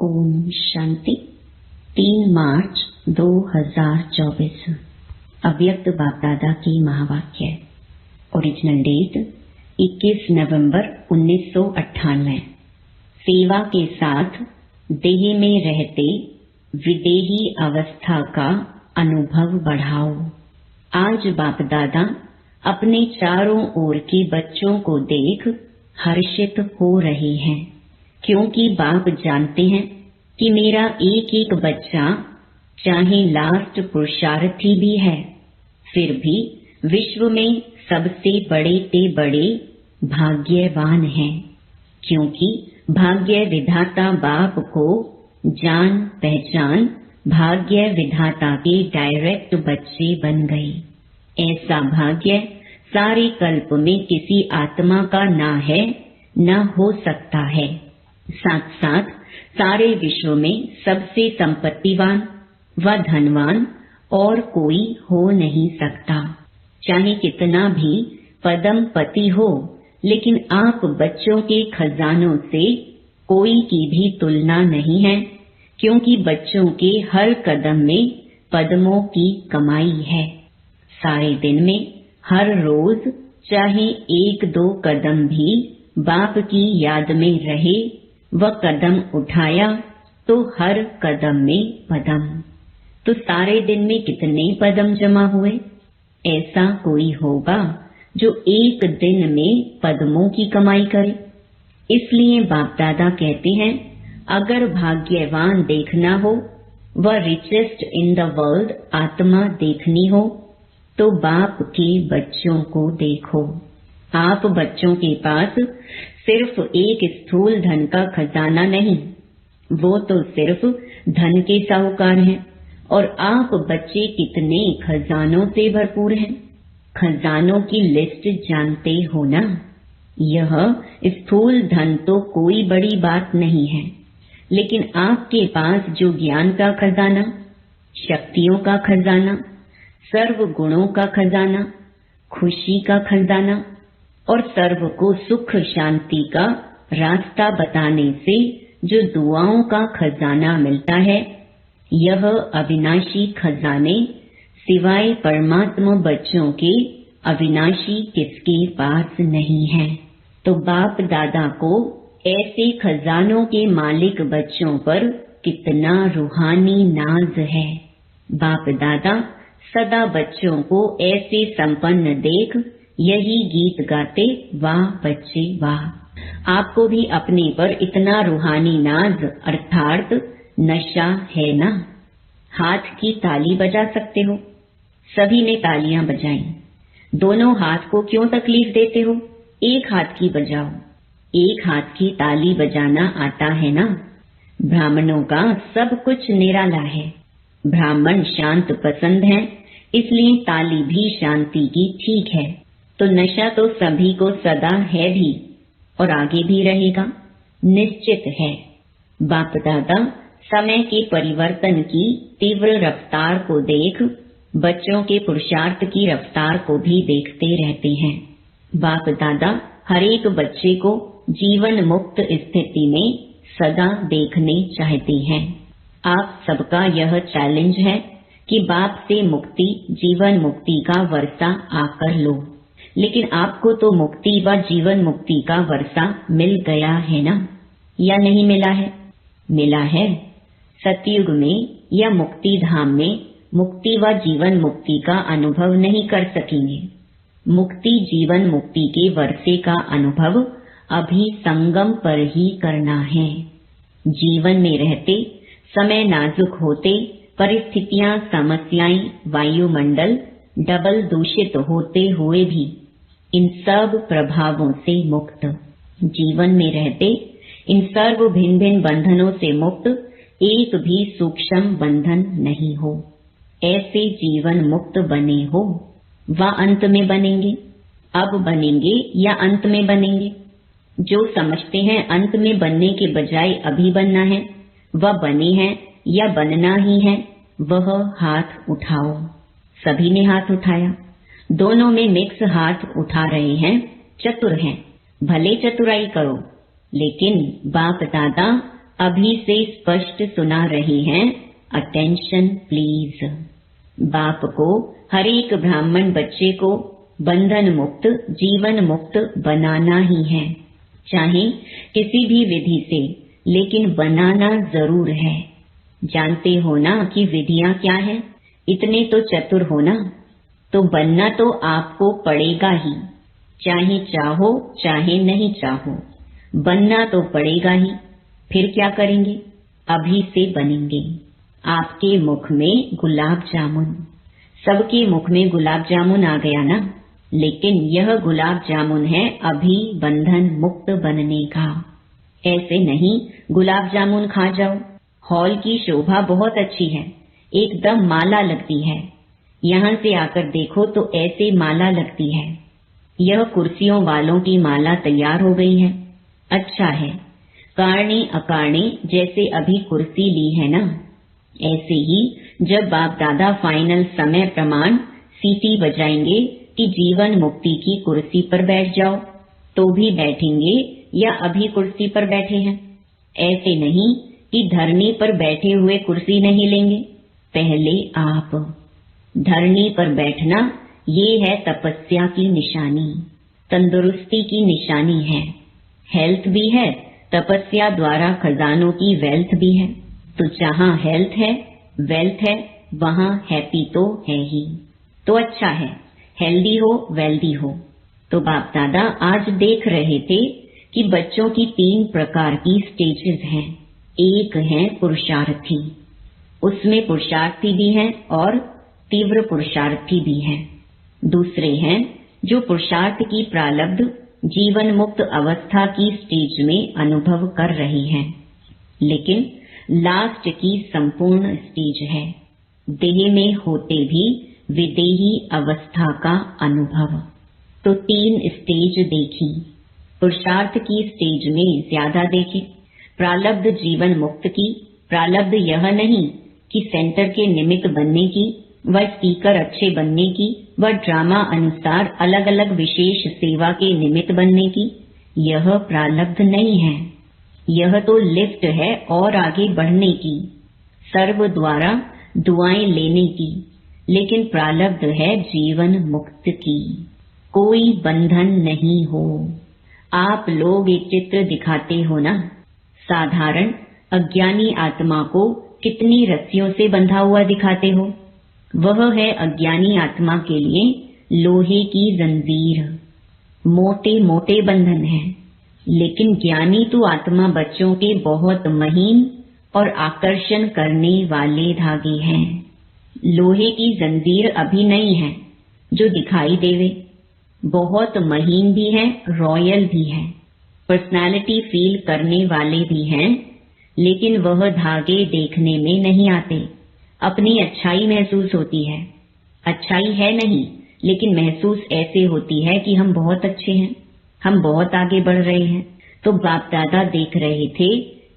ओम शांति। 3 मार्च 2024 अव्यक्त बाप दादा की महावाक्य। ओरिजिनल डेट 21 नवंबर 1998। सेवा के साथ देह में रहते विदेही अवस्था का अनुभव बढ़ाओ। आज बाप दादा अपने चारों ओर के बच्चों को देख हर्षित हो रहे हैं, क्योंकि बाप जानते हैं कि मेरा एक एक बच्चा चाहे लास्ट पुरुषार्थी भी है, फिर भी विश्व में सबसे बड़े ते बड़े भाग्यवान हैं, क्योंकि भाग्य विधाता बाप को जान पहचान भाग्य विधाता के डायरेक्ट बच्चे बन गए। ऐसा भाग्य सारे कल्प में किसी आत्मा का ना है, न हो सकता है। साथ साथ सारे विश्व में सबसे संपत्तिवान व धनवान और कोई हो नहीं सकता। चाहे कितना भी पदम पति हो, लेकिन आप बच्चों के खजानों से कोई की भी तुलना नहीं है, क्योंकि बच्चों के हर कदम में पद्मों की कमाई है। सारे दिन में हर रोज चाहे 1-2 कदम भी बाप की याद में रहे व कदम उठाया तो हर कदम में पदम। तो सारे दिन में कितने पदम जमा हुए? ऐसा कोई होगा जो एक दिन में पद्मों की कमाई करे? इसलिए बाप दादा कहते हैं, अगर भाग्यवान देखना हो व रिचेस्ट इन द वर्ल्ड आत्मा देखनी हो तो बाप के बच्चों को देखो। आप बच्चों के पास सिर्फ एक स्थूल धन का खजाना नहीं, वो तो सिर्फ धन के साहूकार हैं, और आप बच्चे कितने खजानों से भरपूर हैं। खजानों की लिस्ट जानते हो ना? यह स्थूल धन तो कोई बड़ी बात नहीं है, लेकिन आपके पास जो ज्ञान का खजाना, शक्तियों का खजाना, सर्व गुणों का खजाना, खुशी का खजाना और सर्व को सुख शांति का रास्ता बताने से जो दुआओं का खजाना मिलता है, यह अविनाशी खजाने सिवाय परमात्मा बच्चों के अविनाशी किसके पास नहीं है। तो बाप दादा को ऐसे खजानों के मालिक बच्चों पर कितना रूहानी नाज है। बाप दादा सदा बच्चों को ऐसे संपन्न देख यही गीत गाते, वाह बच्चे वाह। आपको भी अपने पर इतना रूहानी नाज अर्थात नशा है ना? हाथ की ताली बजा सकते हो, सभी ने तालियां बजाई। दोनों हाथ को क्यों तकलीफ देते हो? एक हाथ की बजाओ। एक हाथ की ताली बजाना आता है ना? ब्राह्मणों का सब कुछ निराला है। ब्राह्मण शांत पसंद हैं, इसलिए ताली भी शांति की ठीक है। तो नशा तो सभी को सदा है भी और आगे भी रहेगा, निश्चित है। बाप दादा समय के परिवर्तन की तीव्र रफ्तार को देख बच्चों के पुरुषार्थ की रफ्तार को भी देखते रहते हैं। बाप दादा हर एक बच्चे को जीवन मुक्त स्थिति में सदा देखने चाहते हैं। आप सबका यह चैलेंज है कि बाप से मुक्ति जीवन मुक्ति का वर्षा आकर लो, लेकिन आपको तो मुक्ति व जीवन मुक्ति का वर्षा मिल गया है ना, या नहीं मिला है? मिला है। सतयुग में या मुक्ति धाम में मुक्ति व जीवन मुक्ति का अनुभव नहीं कर सकेंगे। मुक्ति जीवन मुक्ति के वर्षे का अनुभव अभी संगम पर ही करना है। जीवन में रहते समय नाजुक होते परिस्थितियां, समस्याएं, वायुमंडल डबल दूषित होते हुए भी इन सब प्रभावों से मुक्त, जीवन में रहते इन सर्व भिन्न भिन्न बंधनों से मुक्त एक भी सूक्ष्म बंधन नहीं हो। ऐसे जीवन मुक्त बने हो व अंत में बनेंगे। अब बनेंगे या अंत में बनेंगे? जो समझते हैं अंत में बनने के बजाय अभी बनना है, वह बने हैं या बनना ही है, वह हाथ उठाओ। सभी ने हाथ उठाया। दोनों में मिक्स हाथ उठा रहे हैं, चतुर हैं। भले चतुराई करो, लेकिन बाप दादा अभी से स्पष्ट सुना रहे हैं, अटेंशन प्लीज। बाप को हर एक ब्राह्मण बच्चे को बंधन मुक्त, जीवन मुक्त बनाना ही है, चाहे किसी भी विधि से, लेकिन बनाना जरूर है। जानते हो ना कि विधियां क्या है? इतने तो चतुर हो ना, तो बनना तो आपको पड़ेगा ही, चाहे चाहो चाहे नहीं चाहो, बनना तो पड़ेगा ही। फिर क्या करेंगे? अभी से बनेंगे। आपके मुख में गुलाब जामुन, सबके मुख में गुलाब जामुन आ गया ना, लेकिन यह गुलाब जामुन है अभी बंधन मुक्त बनने का। ऐसे नहीं गुलाब जामुन खा जाओ। हॉल की शोभा बहुत अच्छी है, एकदम माला लगती है। यहाँ से आकर देखो तो ऐसे माला लगती है। यह कुर्सियों वालों की माला तैयार हो गई है। अच्छा है, कारणे अकारणे जैसे अभी कुर्सी ली है ना, ऐसे ही जब बाप दादा फाइनल समय प्रमाण सीटी बजाएंगे कि जीवन मुक्ति की कुर्सी पर बैठ जाओ, तो भी बैठेंगे या अभी कुर्सी पर बैठे हैं? ऐसे नहीं कि धरनी पर बैठे हुए कुर्सी नहीं लेंगे। पहले आप धरनी पर बैठना, ये है तपस्या की निशानी, तंदुरुस्ती की निशानी है। हेल्थ भी है, तपस्या द्वारा खजानों की वेल्थ भी है। तो जहाँ हेल्थ है, वेल्थ है, वहाँ हैप्पी तो है ही। तो अच्छा है, हेल्दी हो, वेल्दी हो। तो बाप दादा आज देख रहे थे कि बच्चों की 3 प्रकार की स्टेजेस हैं। एक है पुरुषार्थी, उसमें पुरुषार्थी भी हैं और तीव्र पुरुषार्थी भी हैं। दूसरे हैं जो पुरुषार्थ की प्रारब्ध जीवन मुक्त अवस्था की स्टेज में अनुभव कर रही हैं, लेकिन लास्ट की संपूर्ण स्टेज है देह में होते भी विदेही अवस्था का अनुभव। तो 3 स्टेज देखी। पुरुषार्थ की स्टेज में ज्यादा देखे। प्रारब्ध जीवन मुक्त की प्रारब्ध यह नहीं कि सेंटर के निमित्त बनने की, व स्पीकर अच्छे बनने की, व ड्रामा अनुसार अलग अलग विशेष सेवा के निमित्त बनने की, यह प्रारब्ध नहीं है। यह तो लिफ्ट है और आगे बढ़ने की, सर्व द्वारा दुआएं लेने की, लेकिन प्रारब्ध है जीवन मुक्त की। कोई बंधन नहीं हो। आप लोग एक चित्र दिखाते हो ना, साधारण अज्ञानी आत्मा को कितनी रस्सियों से बंधा हुआ दिखाते हो। वह है अज्ञानी आत्मा के लिए लोहे की जंजीर, मोटे मोटे बंधन है। लेकिन ज्ञानी तो आत्मा बच्चों के बहुत महीन और आकर्षण करने वाले धागे हैं। लोहे की जंजीर अभी नहीं है जो दिखाई देवे, बहुत महीन भी है, रॉयल भी है, पर्सनालिटी फील करने वाले भी हैं, लेकिन वह धागे देखने में नहीं आते। अपनी अच्छाई महसूस होती है, अच्छाई है नहीं, लेकिन महसूस ऐसे होती है कि हम बहुत अच्छे हैं, हम बहुत आगे बढ़ रहे हैं। तो बाप दादा देख रहे थे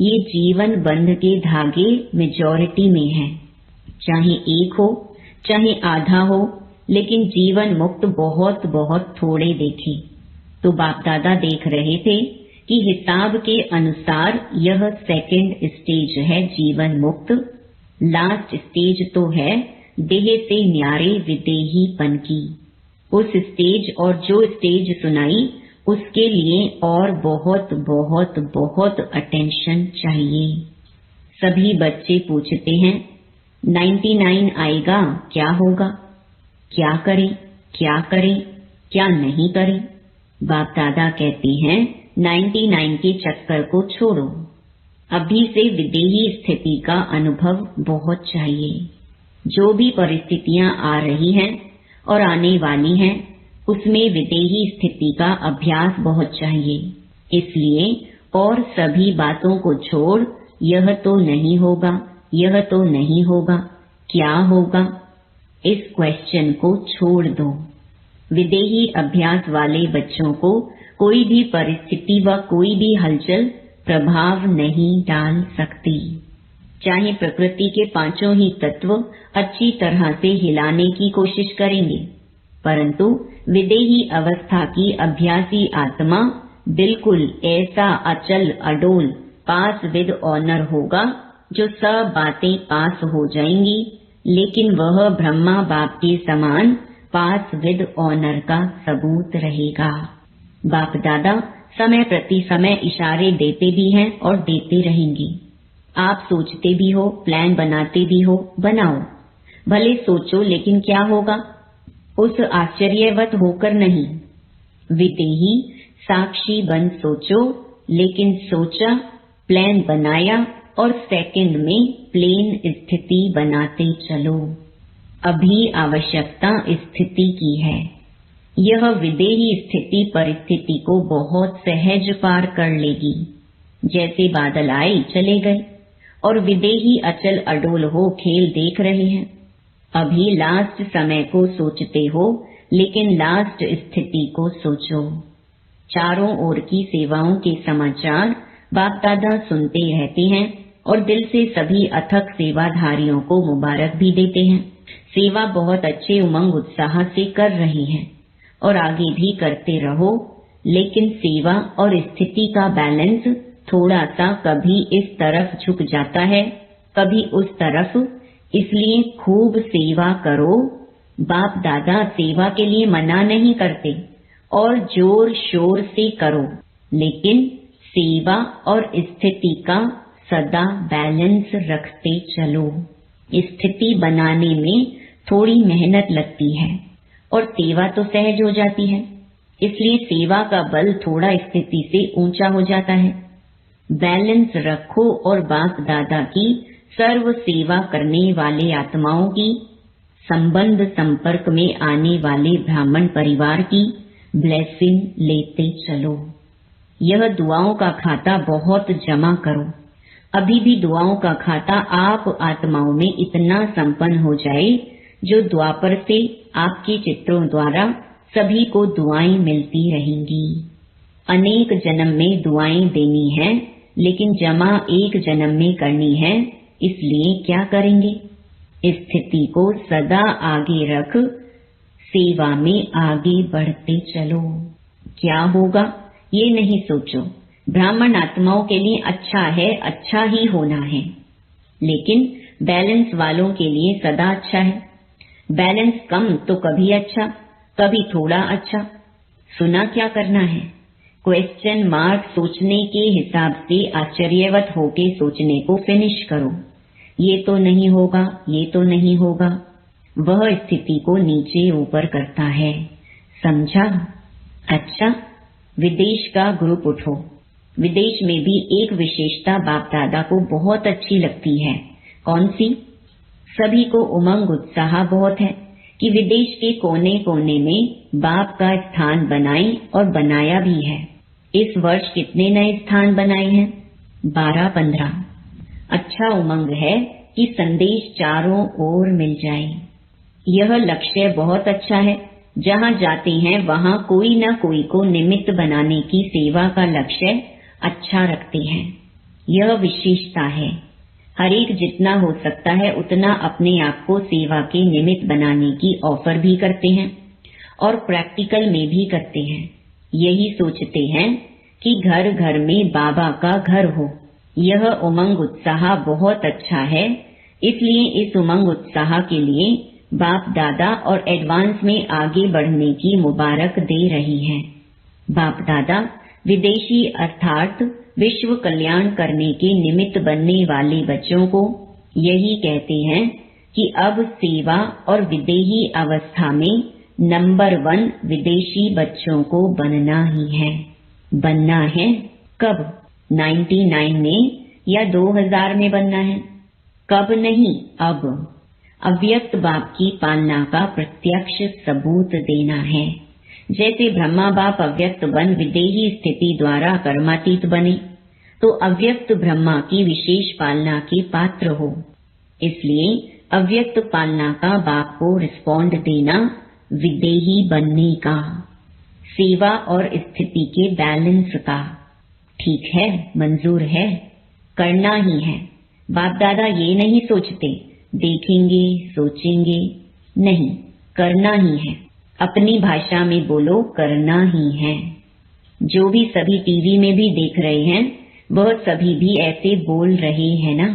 ये जीवन बंध के धागे मेजॉरिटी में हैं, चाहे एक हो चाहे आधा हो, लेकिन जीवन मुक्त बहुत बहुत थोड़े देखे। तो बाप दादा देख रहे थे कि हिसाब के अनुसार यह सेकंड स्टेज है जीवन मुक्त। लास्ट स्टेज तो है देह से न्यारे विदेहीपन की। उस स्टेज और जो स्टेज सुनाई उसके लिए और बहुत बहुत बहुत अटेंशन चाहिए। सभी बच्चे पूछते हैं 99 आएगा क्या होगा, क्या करें क्या करें क्या नहीं करें। बाप दादा कहते हैं 99 के चक्कर को छोड़ो, अभी से विदेही स्थिति का अनुभव बहुत चाहिए। जो भी परिस्थितियां आ रही हैं और आने वाली हैं उसमें विदेही स्थिति का अभ्यास बहुत चाहिए। इसलिए और सभी बातों को छोड़ यह तो नहीं होगा, यह तो नहीं होगा, क्या होगा, इस क्वेश्चन को छोड़ दो। विदेही अभ्यास वाले बच्चों को कोई भी परिस्थिति व कोई भी हलचल प्रभाव नहीं डाल सकती। चाहे प्रकृति के 5 ही तत्व अच्छी तरह से हिलाने की कोशिश करेंगे, परंतु विदेही अवस्था की अभ्यासी आत्मा बिल्कुल ऐसा अचल अडोल पास विद ऑनर होगा, जो सब बातें पास हो जाएंगी, लेकिन वह ब्रह्मा बाप के समान पास विद ऑनर का सबूत रहेगा। बाप दादा समय प्रति समय इशारे देते भी हैं और देते रहेंगे। आप सोचते भी हो, प्लान बनाते भी हो, बनाओ, भले सोचो, लेकिन क्या होगा? उस आश्चर्यवत होकर नहीं, विदेही साक्षी बन सोचो, लेकिन सोचा, प्लान बनाया और सेकंड में प्लेन स्थिति बनाते चलो। अभी आवश्यकता स्थिति की है। यह विदेही स्थिति परिस्थिति को बहुत सहज पार कर लेगी। जैसे बादल आए चले गए और विदेही अचल अडोल हो खेल देख रहे हैं। अभी लास्ट समय को सोचते हो, लेकिन लास्ट स्थिति को सोचो। चारों ओर की सेवाओं के समाचार बाप दादा सुनते रहते हैं और दिल से सभी अथक सेवाधारियों को मुबारक भी देते हैं। सेवा बहुत अच्छे उमंग उत्साह से कर रही हैं और आगे भी करते रहो, लेकिन सेवा और स्थिति का बैलेंस थोड़ा सा कभी इस तरफ झुक जाता है, कभी उस तरफ, इसलिए खूब सेवा करो। बाप दादा सेवा के लिए मना नहीं करते और जोर शोर से करो, लेकिन सेवा और स्थिति का सदा बैलेंस रखते चलो। स्थिति बनाने में थोड़ी मेहनत लगती है और सेवा तो सहज हो जाती है, इसलिए सेवा का बल थोड़ा स्थिति से ऊंचा हो जाता है। बैलेंस रखो और बाप दादा की सर्व सेवा करने वाले आत्माओं की, संबंध संपर्क में आने वाले ब्राह्मण परिवार की ब्लेसिंग लेते चलो। यह दुआओं का खाता बहुत जमा करो। अभी भी दुआओं का खाता आप आत्माओं में इतना संपन्न हो जाए, जो द्वापर से आपके चित्रों द्वारा सभी को दुआएं मिलती रहेंगी। अनेक जन्म में दुआएं देनी है, लेकिन जमा एक जन्म में करनी है, इसलिए क्या करेंगे? स्थिति को सदा आगे रख सेवा में आगे बढ़ते चलो। क्या होगा ये नहीं सोचो। ब्राह्मण आत्माओं के लिए अच्छा है, अच्छा ही होना है, लेकिन बैलेंस वालों के लिए सदा अच्छा है। बैलेंस कम तो कभी अच्छा, कभी थोड़ा अच्छा। सुना क्या करना है? क्वेश्चन मार्क सोचने के हिसाब से आश्चर्यवत होके सोचने को फिनिश करो। ये तो नहीं होगा, ये तो नहीं होगा। वह स्थिति को नीचे ऊपर करता है, समझा? अच्छा, विदेश का ग्रुप उठो। विदेश में भी एक विशेषता बाप दादा को बहुत अच्छी लगती है। कौन सी? सभी को उमंग उत्साह बहुत है कि विदेश के कोने कोने में बाप का स्थान बनाएं, और बनाया भी है। इस वर्ष कितने नए स्थान बनाए हैं? 12-15। अच्छा उमंग है कि संदेश चारों ओर मिल जाए। यह लक्ष्य बहुत अच्छा है। जहाँ जाते हैं वहाँ कोई न कोई को निमित्त बनाने की सेवा का लक्ष्य अच्छा रखते हैं। यह विशेषता है। हर एक जितना हो सकता है उतना अपने आप को सेवा के निमित्त बनाने की ऑफर भी करते हैं और प्रैक्टिकल में भी करते हैं। यही सोचते हैं कि घर घर में बाबा का घर हो। यह उमंग उत्साह बहुत अच्छा है, इसलिए इस उमंग उत्साह के लिए बाप दादा और एडवांस में आगे बढ़ने की मुबारक दे रही हैं। बाप दादा विदेशी अर्थात विश्व कल्याण करने के निमित्त बनने वाले बच्चों को यही कहते हैं कि अब सेवा और विदेही अवस्था में नंबर 1 विदेशी बच्चों को बनना ही है। बनना है कब? 99 में या 2000 में बनना है? कब नहीं, अब। अव्यक्त बाप की पालना का प्रत्यक्ष सबूत देना है। जैसे ब्रह्मा बाप अव्यक्त बन विदेही स्थिति द्वारा कर्मातीत बने, तो अव्यक्त ब्रह्मा की विशेष पालना के पात्र हो। इसलिए अव्यक्त पालना का बाप को रिस्पॉन्ड देना विदेही बनने का, सेवा और स्थिति के बैलेंस का। ठीक है, मंजूर है, करना ही है। बाप दादा ये नहीं सोचते देखेंगे सोचेंगे, नहीं, करना ही है। अपनी भाषा में बोलो, करना ही है। जो भी सभी टीवी में भी देख रहे हैं, वह सभी भी ऐसे बोल रहे हैं ना।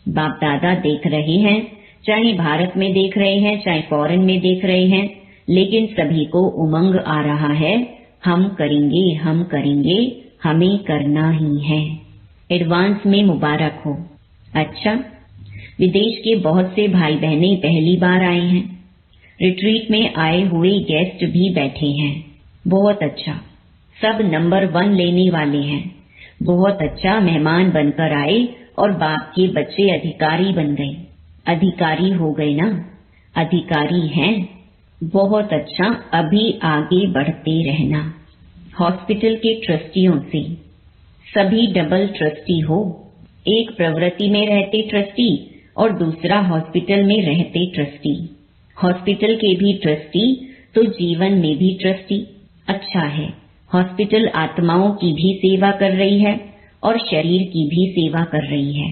बाप दादा देख रहे हैं, चाहे भारत में देख रहे हैं चाहे फॉरेन में देख रहे हैं, लेकिन सभी को उमंग आ रहा है, हम करेंगे, हम करेंगे, हमें करना ही है। एडवांस में मुबारक हो। अच्छा, विदेश के बहुत से भाई बहने पहली बार आए हैं। रिट्रीट में आए हुए गेस्ट भी बैठे हैं। बहुत अच्छा, सब नंबर 1 लेने वाले हैं। बहुत अच्छा, मेहमान बनकर आए और बाप के बच्चे अधिकारी बन गए। अधिकारी हो गए ना, अधिकारी हैं। बहुत अच्छा, अभी आगे बढ़ते रहना। हॉस्पिटल के ट्रस्टियों से सभी डबल ट्रस्टी हो, एक प्रवृत्ति में रहते ट्रस्टी और दूसरा हॉस्पिटल में रहते ट्रस्टी। हॉस्पिटल के भी ट्रस्टी तो जीवन में भी ट्रस्टी। अच्छा है, हॉस्पिटल आत्माओं की भी सेवा कर रही है और शरीर की भी सेवा कर रही है,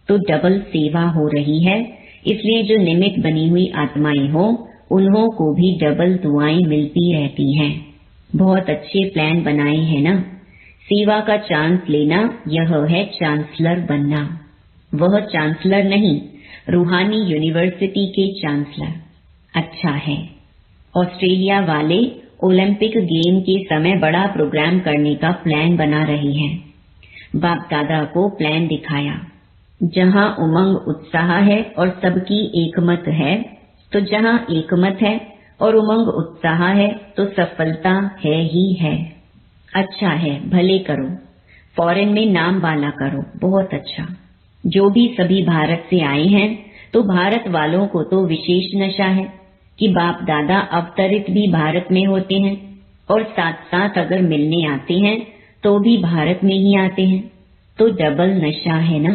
तो डबल सेवा हो रही है। इसलिए जो निमित्त बनी हुई आत्माएं हो, उन्हों को भी डबल दुआएं मिलती रहती हैं। बहुत अच्छे प्लान बनाए हैं ना। सेवा का चांस लेना, यह है चांसलर बनना। वह चांसलर नहीं, रूहानी यूनिवर्सिटी के चांसलर। अच्छा है। ऑस्ट्रेलिया वाले ओलंपिक गेम के समय बड़ा प्रोग्राम करने का प्लान बना रहे हैं। बाप दादा को प्लान दिखाया। जहाँ उमंग उत्साह है और सबकी एकमत है, तो जहाँ एकमत है और उमंग उत्साह है, तो सफलता है ही है। अच्छा है, भले करो, फॉरेन में नाम वाला करो। बहुत अच्छा। जो भी सभी भारत से आए हैं, तो भारत वालों को तो विशेष नशा है कि बाप दादा अवतरित भी भारत में होते हैं और साथ साथ अगर मिलने आते हैं तो भी भारत में ही आते हैं, तो डबल नशा है ना।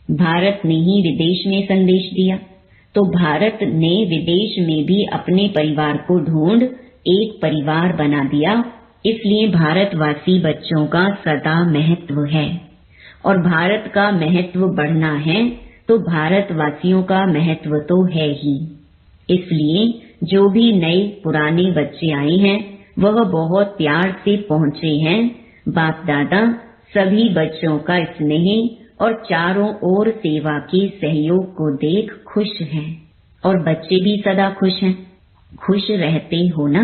भारत ने ही विदेश में संदेश दिया, तो भारत ने विदेश में भी अपने परिवार को ढूंढ एक परिवार बना दिया। इसलिए भारतवासी बच्चों का सदा महत्व है और भारत का महत्व बढ़ना है तो भारतवासियों का महत्व तो है ही। इसलिए जो भी नए पुराने बच्चे आए हैं, वह बहुत प्यार से पहुँचे हैं। बाप दादा सभी बच्चों का स्नेह और चारों ओर सेवा के सहयोग को देख खुश हैं और बच्चे भी सदा खुश हैं। खुश रहते हो ना,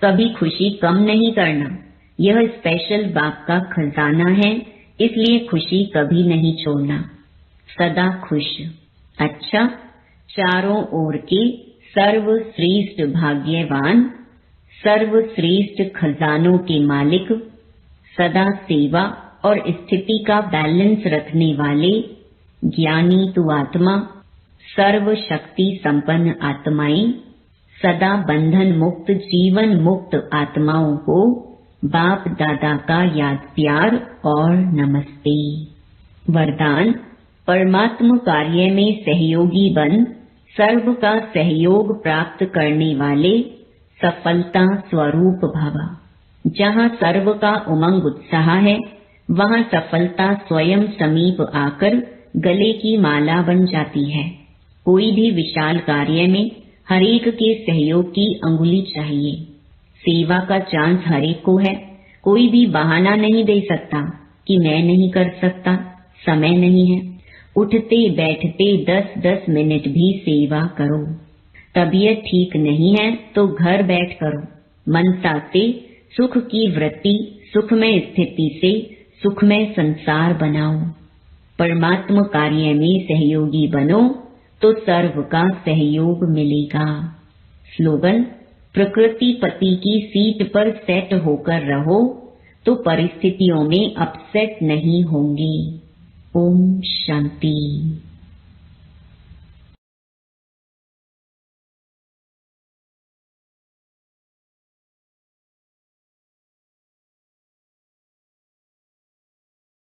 कभी खुशी कम नहीं करना। यह स्पेशल बाप का खजाना है, इसलिए खुशी कभी नहीं छोड़ना, सदा खुश। अच्छा, चारों ओर के सर्वश्रेष्ठ भाग्यवान, सर्वश्रेष्ठ खजानों के मालिक, सदा सेवा और स्थिति का बैलेंस रखने वाले ज्ञानी तु आत्मा, सर्व शक्ति संपन्न आत्माएं, सदा बंधन मुक्त जीवन मुक्त आत्माओं को बाप दादा का याद प्यार और नमस्ते। वरदान, परमात्म कार्य में सहयोगी बन सर्व का सहयोग प्राप्त करने वाले सफलता स्वरूप भव। जहाँ सर्व का उमंग उत्साह है, वहाँ सफलता स्वयं समीप आकर गले की माला बन जाती है। कोई भी विशाल कार्य में हरेक के सहयोग की अंगुली चाहिए। सेवा का चांस हरेक को है। कोई भी बहाना नहीं दे सकता कि मैं नहीं कर सकता, समय नहीं है। उठते बैठते 10-10 मिनट भी सेवा करो। तबीयत ठीक नहीं है तो घर बैठ करो। मनसा से सुख की वृत्ति, सुखमय स्थिति से सुखमय संसार बनाओ। परमात्म कार्य में सहयोगी बनो तो सर्व का सहयोग मिलेगा। स्लोगन, प्रकृति पति की सीट पर सेट होकर रहो तो परिस्थितियों में अपसेट नहीं होंगे। ओम शांति।